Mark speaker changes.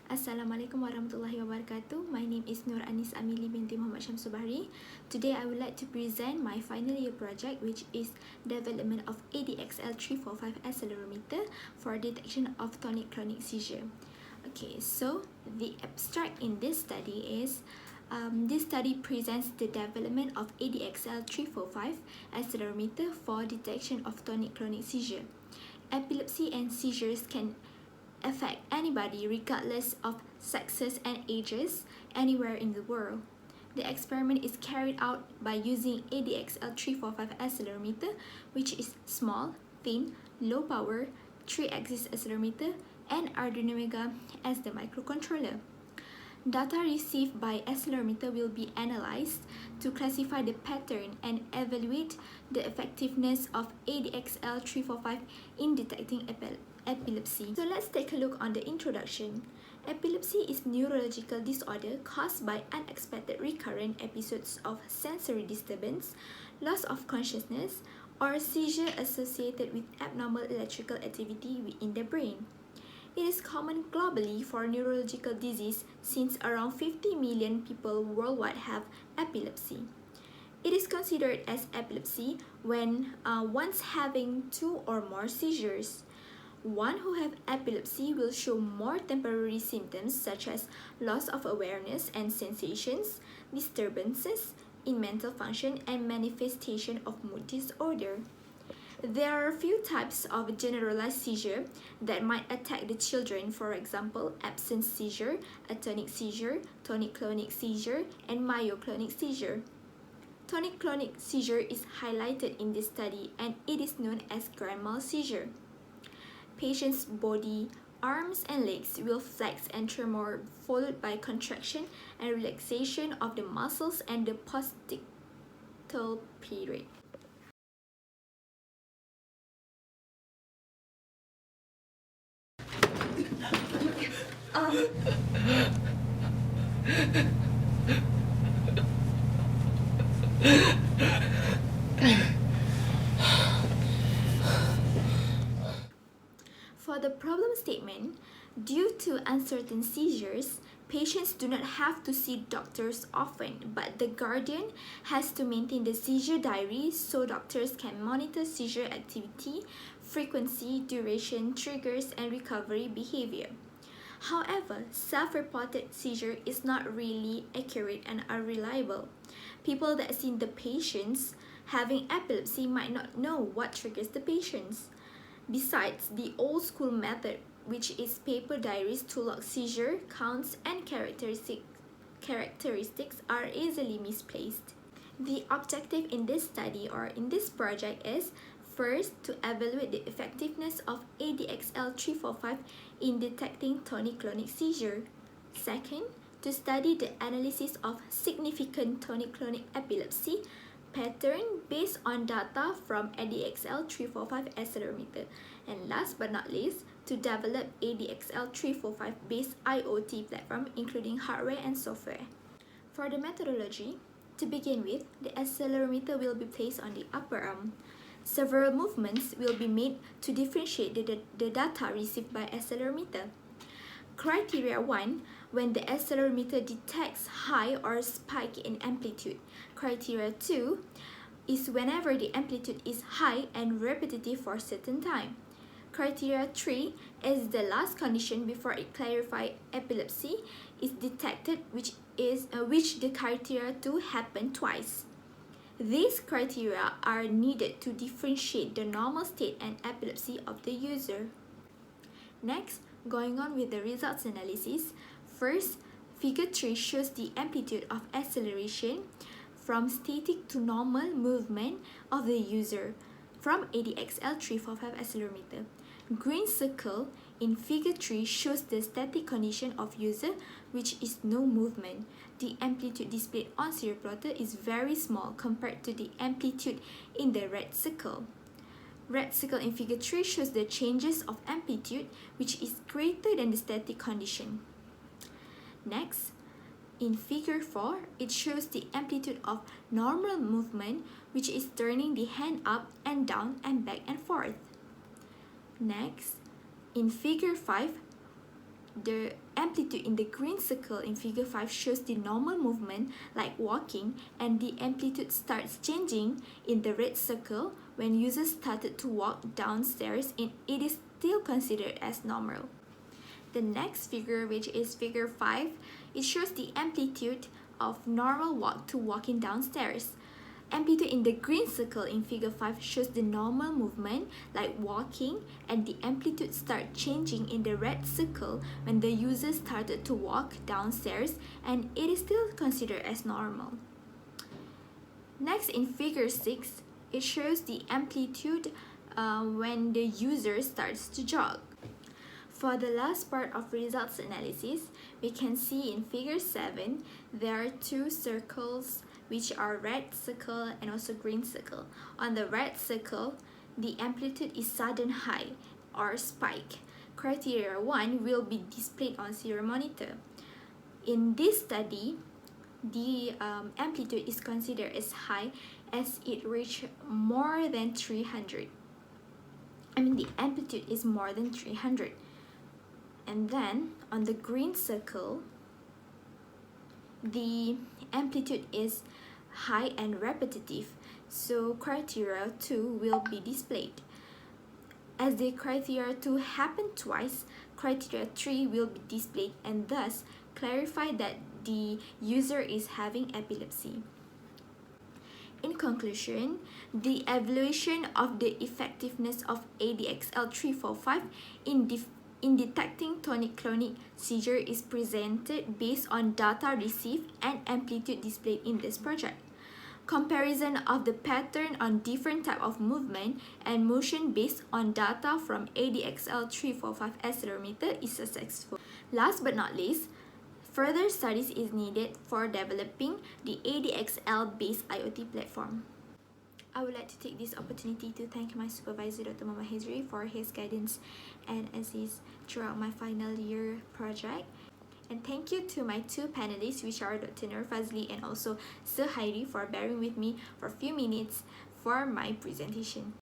Speaker 1: Assalamualaikum warahmatullahi wabarakatuh. My name is Nur Anis Amili binti Muhammad Syamsul Bahri. Today I would like to present my final year project, which is development of ADXL345 accelerometer for detection of tonic-clonic seizure. Okay, so the abstract in this study is this study presents the development of ADXL345 accelerometer for detection of tonic-clonic seizure. Epilepsy and seizures can affect anybody regardless of sexes and ages anywhere in the world. The experiment is carried out by using ADXL345 accelerometer, which is small, thin, low power, 3-axis accelerometer, and Arduino Mega as the microcontroller. Data received by accelerometer will be analyzed to classify the pattern and evaluate the effectiveness of ADXL345 in detecting epilepsy. So let's take a look on the introduction. Epilepsy is neurological disorder caused by unexpected recurrent episodes of sensory disturbance, loss of consciousness, or seizure associated with abnormal electrical activity within the brain. It is common globally for neurological disease since around 50 million people worldwide have epilepsy. It is considered as epilepsy when one's having 2 or more seizures. One who have epilepsy will show more temporary symptoms such as loss of awareness and sensations, disturbances in mental function, and manifestation of mood disorder. There are a few types of generalized seizure that might attack the children, for example, absence seizure, atonic seizure, tonic-clonic seizure, and myoclonic seizure. Tonic-clonic seizure is highlighted in this study and it is known as grand mal seizure. Patient's body, arms, and legs will flex and tremor, followed by contraction and relaxation of the muscles and the postictal period. For the problem statement, due to uncertain seizures, patients do not have to see doctors often, but the guardian has to maintain the seizure diary so doctors can monitor seizure activity, frequency, duration, triggers, and recovery behavior. However, self-reported seizure is not really accurate and unreliable. People that see the patients having epilepsy might not know what triggers the patients. Besides, the old school method, which is paper diaries to log seizure, counts, and characteristics are easily misplaced. The objective in this study or in this project is first, to evaluate the effectiveness of ADXL345 in detecting tonic-clonic seizure. Second, to study the analysis of significant tonic-clonic epilepsy pattern based on data from ADXL345 accelerometer. And last but not least, to develop ADXL345 based IoT platform including hardware and software. For the methodology, to begin with, the accelerometer will be placed on the upper arm. Several movements will be made to differentiate the data received by accelerometer. Criteria 1, when the accelerometer detects high or spike in amplitude. Criteria 2 is whenever the amplitude is high and repetitive for a certain time. Criteria 3 is the last condition before it clarifies epilepsy is detected, which the criteria 2 happen twice. These criteria are needed to differentiate the normal state and epilepsy of the user. Next, going on with the results analysis, first, figure 3 shows the amplitude of acceleration from static to normal movement of the user from ADXL345 accelerometer. Green circle in figure 3 shows the static condition of user, which is no movement. The amplitude displayed on serial plotter is very small compared to the amplitude in the red circle. Red circle in figure 3 shows the changes of amplitude, which is greater than the static condition. Next, in figure 4, it shows the amplitude of normal movement, which is turning the hand up and down and back and forth. Next, in figure 5, The amplitude in the green circle in figure 5 shows the normal movement like walking, and the amplitude starts changing in the red circle when users started to walk downstairs, and it is still considered as normal. The next figure, which is figure 5, it shows the amplitude of normal walk to walking downstairs. Amplitude in the green circle in figure 5 shows the normal movement like walking, and the amplitude starts changing in the red circle when the user started to walk downstairs, and it is still considered as normal. Next, in figure 6, it shows the amplitude when the user starts to jog. For the last part of results analysis, we can see in figure 7, there are two circles which are red circle and also green circle. On the red circle, the amplitude is sudden high or spike. Criteria 1 will be displayed on Accelerometer. In this study, the amplitude is considered as high as it reached more than 300. The amplitude is more than 300. And then on the green circle, the amplitude is high and repetitive, so criteria 2 will be displayed. As the criteria 2 happened twice, criteria 3 will be displayed and thus clarify that the user is having epilepsy. In conclusion, the evaluation of the effectiveness of ADXL345 in detecting tonic-clonic seizure is presented based on data received and amplitude displayed in this project. Comparison of the pattern on different type of movement and motion based on data from ADXL345 accelerometer is successful. Last but not least, further studies is needed for developing the ADXL-based IoT platform. I would like to take this opportunity to thank my supervisor, Dr. Muhammad Hezri, for his guidance and assist throughout my final year project. And thank you to my two panelists, which are Dr. Nur Fazli and also Sir Hairi, for bearing with me for a few minutes for my presentation.